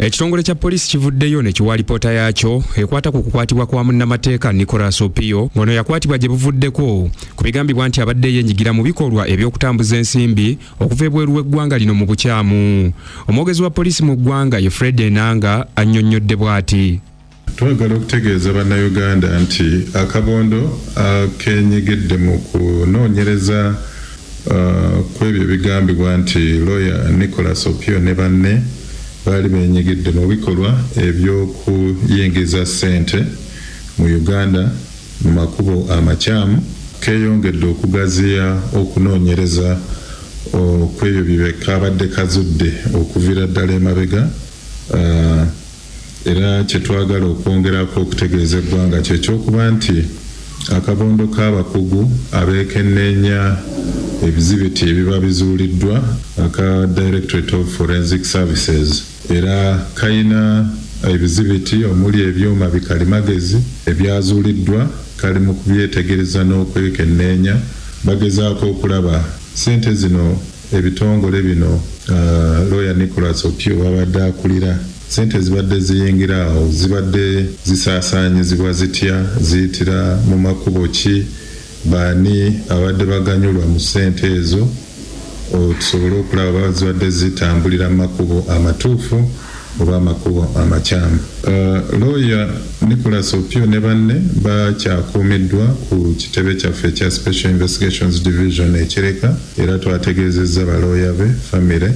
Ekitongole kya poliisi kivuddeyo ne kiwa alipoota yaakyo ekwata ku kukwatibwa kwa munnamateeka Nicholas Opio ng'ono yakwatibwa gye buvuddeko ku bigambibwa nti abadde yeenyigira mu bikolwa eby'okutambuza ensimbi okuva ebweru w'eggwanga lino mu bukyamu. Omwogezi wa poliisi mu ggwanga ye Fred Ennanga annyonnyodde bw'ati. Twagala okutegeeza bannayuganda nti akabondo akeenyigidde mu kunoonyereza kw'ebyo bigambibwa nti lawyer Nicholas Opio ne banne baali beenyigidde mu bikolwa eby'okuyingiza ssente mu Uganda mu makubo amakyamu keeyongedde okugaziya okunoonyereza kw'ebyo bye kabadde kazudde okuviira ddala emabega era kye twagala okwongerako okutegeeza eggwanga kyekyokuba nti akabondo k'abakugu abeekenneenya ebizibiti ebiba bizuuliddwa aka Directorate of Forensic Services era kayina ebizibiti omuli ebyuma bikalimagezi ebyazuuliddwa kali mu kubyetegereza n'okwekenneenya bagezaako okulaba ssente zino ebitongole bino lawyer Nicholas Opio babadde akulira ssente zibadde ziyingira awo zibadde zisaasaanyizibwa zitya ziyitira mu makubo ki baani abadde baganyulwa mu ssente ezo tusobole okulaba zibadde zitambulira mu makubo amatuufu oba amakubo amakyamu. Lawyer Nicholas Opio ne banne bakyakuumiddwa ku kitebe kyaffe ekya Special Investigations Division ekireka era twategeezezza balooya be famire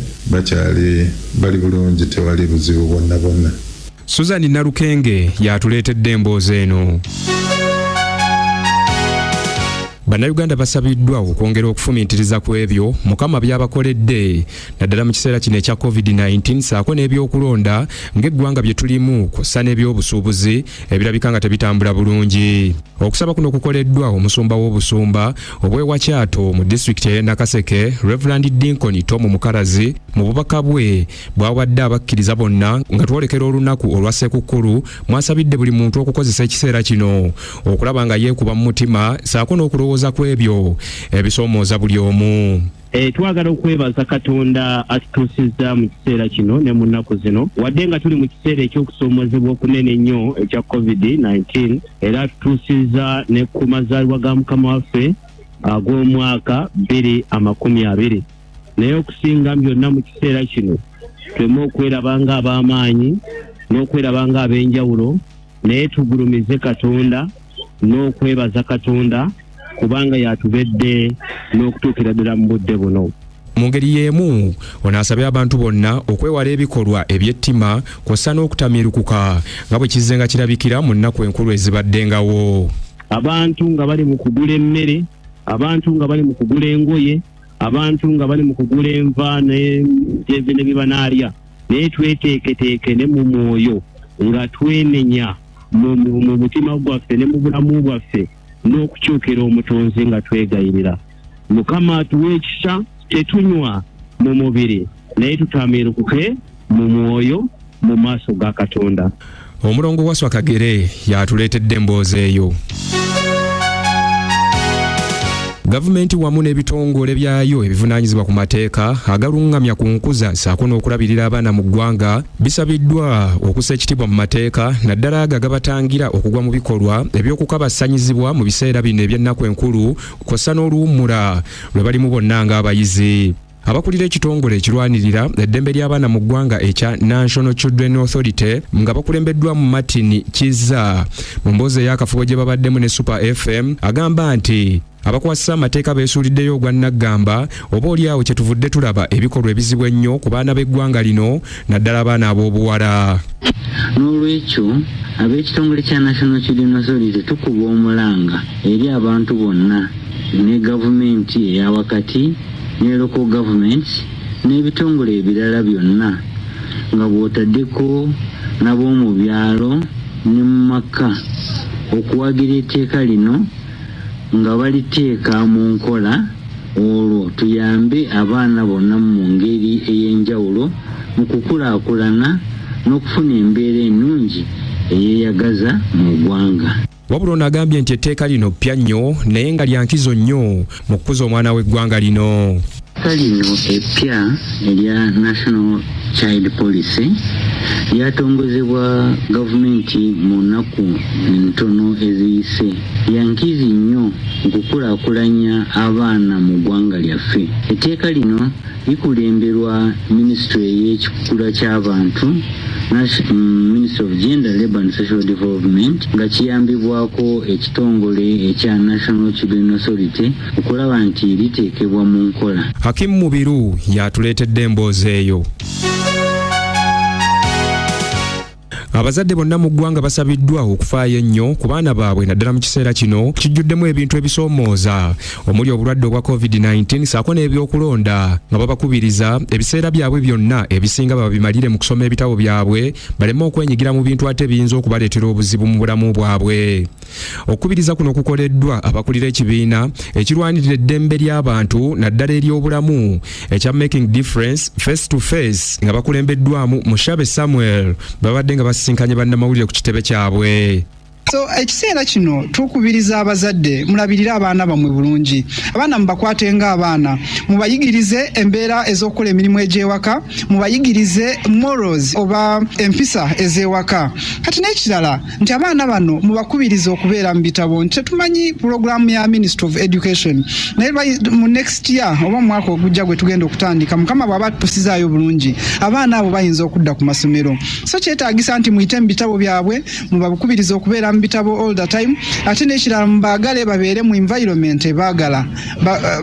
bali bulungi tewali buzibu bwonna bwonna. Susan Narukenge yatuleetedde emboozi eno. Bannayuganda basabiddwa okwongera okufumiitiriza ku ebyo Mukama by'abakoledde naddala mu kiseera kino ekya COVID-19 saako n'ebyokulonda ng'eggwanga bye tulimu kw'ossa n'ebyobusuubuzi ebirabika nga tebitambula bulungi. Okusaba kuno kukoleddwa omusumba w'obusumba obw'ewa Kyato mu disitulikiti y'e Nakaseke Reverend Dinkoni Tom Mukalazi mu bubaka bwe bw'awadde abakkiriza bonna nga twolekera olunaku olwa Ssekukkulu mwasabidde buli muntu okukozesa ekiseera kino okulaba nga yeekuba mu mutima saako n'okulowooza ku ebyo ebisoomooza buli omu. Twagala okwebaza Katonda atutuusizza mu kiseera kino ne mu nnaku zino wadde nga tuli mu kiseera eky'okusoomoozebwa okunene ennyo ekya COVID-19 era atutuusizza ne ku mazaalibwa ga Mukama waffe ag'omwaka 2020 naye okusinga byonna mu kiseera kino tuleme okweraba nga ab'amaanyi n'okweraba nga ab'enjawulo naye tugulumize Katonda n'okwebaza Katonda kubanga yatubedde n'okutuukira ddala mu budde buno. Mu ngeri y'emu ono asabye abantu bonna okwewala ebikolwa eby'ettima kw'ossa n'okutamiirukuka nga bwe kizze nga kirabikira mu nnaku enkulu ezibaddengawo. Abantu nga bali mu kugula emmere, abantu nga bali mu kugula engoye, abantu nga bali mu kugula enva ne bibanaalya naye tweteeketeeke ne mu mwoyo nga twenenya mu mutima gwaffe ne mu bulamu bwaffe n'okukyukira omutonzi nga twegayirira. Mukama atuwe ekisa tetunywa mu mubiri naye tutamiirukuke mu mwoyo mu maaso ga Katonda. Omulongo wa Swakagere yatuleetedde emboozi eyo. Gavumenti wamu n'ebitongole byayo ebivunaanyizibwa ku mateeka agalungamya ku nkuza saako n'okulabirira abaana mu ggwanga bisabiddwa okussa ekitiibwa mu mateeka naddala ago agabatangira okugwa mu bikolwa eby'okukabasanyizibwa mu biseera bino eby'ennaku enkulu kw'ossa n'oluwummula lwe balimu bonna ng'abayizi. Abakulira ekitongole ekirwanirira eddembe ly'abaana mu ggwanga ekya National Children Authority nga bakulembeddwa mu Martin Kizza mu mboozi ey'akafubo gye babaddemu ne Super FM agamba nti abakwasa amateeka beesuuliddeyo ogwannaggamba oba oliawo kye tuvudde tulaba ebikolwa ebizibu ennyo ku baana b'eggwanga lino naddala abaana ab'obuwala. N'olwekyo ab'ekitongole kya National Children Authority tukuba omulanga eri abantu bonna ne gavumenti eyawakati ne local government n'ebitongole ebirala byonna nga bw'otaddeko n'ab'omu byalo ne mu maka okuwagira etteeka lino nga baliteeka mu nkola olwo tuyambe abaana bonna mu ngeri ey'enjawulo mu kukulaakulana n'okufuna embeera ennungi eyeeyagaza mu ggwanga. Wabula ono agambye nti etteeka lino ppya nnyo naye nga lya nkizo nnyo mu kukuza omwana w'eggwanga lino. kalino epya erya National Child Policy lyatongozebwa gavumenti mu nnaku ntono eziyise yankizi nnyo okukulaakulanya abaana mu ggwanga lyaffe. Etteeka lino likulemberwa minisitule y'ekikula ky'abantu, Ministry of Gender, Labour and Social Development, nga kiyambibwako ekitongole ekya National Children Authority okulaba nti liteekebwa mu nkola. Hakim Mubiru yatuleetedde emboozi eyo. Abazadde bonna mu ggwanga basabiddwa okufaayo ennyo ku baana baabwe naddala mu kiseera kino kijjuddemu ebintu ebisoomooza omuli obulwadde obwa COVID-19 saako n'ebyokulonda nga babakubiriza ebiseera byabwe byonna ebisinga babimalire mu kusoma ebitabo byabwe baleme okwenyigira mu bintu ate biyinza okubaleetera obuzibu mu bulamu bwabwe. Okukubiriza kuno kukoleddwa abakulira ekibiina ekirwanirira eddembe ly'abantu naddala ery'obulamu ekya Making Difference Face to Face nga bakulembeddwamu Mushabe Samuel babadde nga basinkanye bannamawulire ku kitebe kyabwe. So ekiseera kino tukubiriza abazadde mulabirira abaana bamwe bulungi. Abaana mubakwate nga abaana, mubayigirize embeera ez'okukola emirimu egy'ewaka, mubayigirize morals oba empisa ez'ewaka. Kati n'ekirala nti abaana bano mubakubiriza okubeera mu bitabo. Nti tumanyi programu ya Ministry of Education naye mu next year oba mu mwaka ogujja gwe tugenda okutandika Mukama bw'aba tusizaayo bulungi abaana abo bayinza okudda ku masomero. So kyetaagisa nti muyite mu bitabo byabwe, mubakubiriza okubeera bitabo all the time, ate n'ekirala mubagale babeere mu environment ebaagala,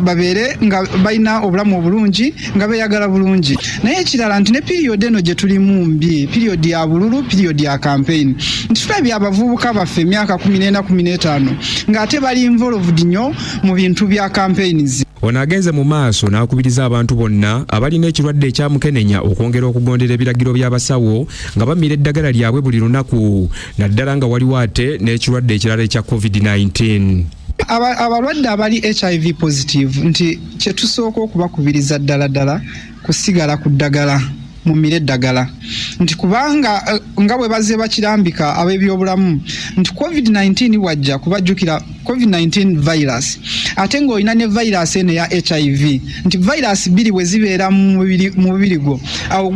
babeere nga balina obulamu obulungi nga beeyagala bulungi. Naye ekirala nti ne period eno gye tulimu mbi, period ya bululu, period ya campaign, nti tulabye abavubuka baffe emyaka 14-15 ng'ate bali involved nnyo mu bintu bya campaigns. Ono agenze mu maaso n'akubiriza abantu bonna abalina ekirwadde ekyamukenenya okwongera okugondera ebiragiro by'abasawo nga bamira eddagala lyabwe buli lunaku naddala nga waliwo ate n'ekirwadde ekirala ekya COVID-19. Abalwadde abali HIV positive nti kye tusooka okubakubiriza ddala kusigala ku ddagala, mumire eddagala nti kubanga nga bwe bazze bakirambika ab'ebyobulamu nti COVID-19 wajja kubajjukira COVID-19 virus ate ng'olina ne virus eno ya HIV nti virus bbiri bwe zibeera mu mubiri gwo awo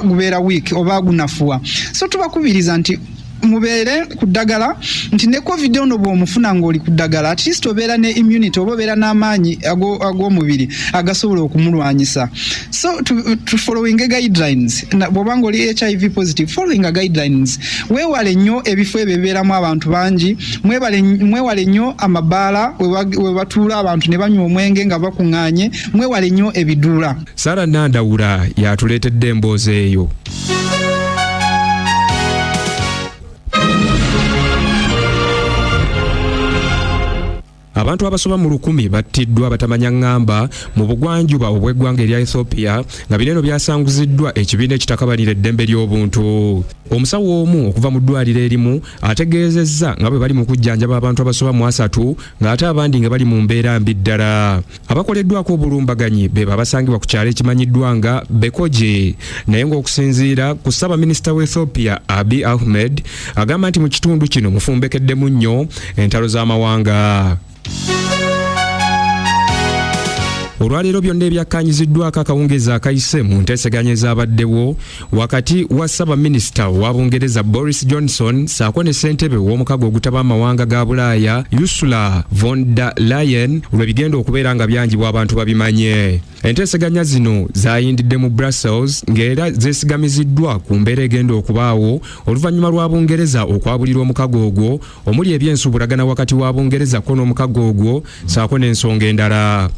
gubeera weak oba gunafuwa. So tubakubiriza nti mubeere ku ddagala nti ne COVID ono bw'omufuna ng'oli ku ddagala at least obeera ne immunity oba obeera n'amaanyi ag'omubiri agasobola okumulwanyisa. So to following guidelines bw'oba ng'oli HIV positive, following guidelines, weewale nnyo ebifo ebyo ebibeeramu abantu bangi, mwewale nnyo amabaala we batuula abantu ne banywa omwenge nga bakuŋŋaanye, mwewale nnyo ebiduula. Sara Nandawula yatuleetedde emboozi eyo. Abantu abasoba mu 100 battiddwa batamanya ngamba mu bugwanjuba obw'eggwanga erya Ethiopia nga bineno byasanguziddwa ekibiina ekitakabalira eddembe ly'obuntu. Omusawo omu okuva mu ddwaliro erimu ategeezezza nga bwe bali mu kujjanjaba abantu abasoba mu 3 ng'ate abandi nga bali mu mbeera mbi ddala. Abakoleddwako obulumbaganyi be babasangibwa ku kyalo ekimanyiddwa nga Bekoje, naye ng'okusinziira ku Ssaabaminisita wa Ethiopia Abiy Ahmed agamba nti mu kitundu kino mufumbekeddemu nnyo entalo z'amawanga. Olwaleero byonna ebyakkaanyiziddwako akawungeezi akayise mu nteeseganya ezabaddewo wakati wa Ssaabaminisita wa Bungereza Boris Johnson saako ne ssentebe w'omukago ogutaba amawanga ga Bulaaya Ursula von der Leyen lwe bigenda okubeera nga byanjibwa abantu babimanye. Enteeseganya zino zaayindidde mu Brussels ng'era zeesigamiziddwa ku mbeera egenda okubaawo oluvannyuma lwa Bungereza okwabulirwa omukago ogwo omuli eby'ensuubulagana wakati wa Bungereza ko n'omukago ogwo saako n'ensonga endala.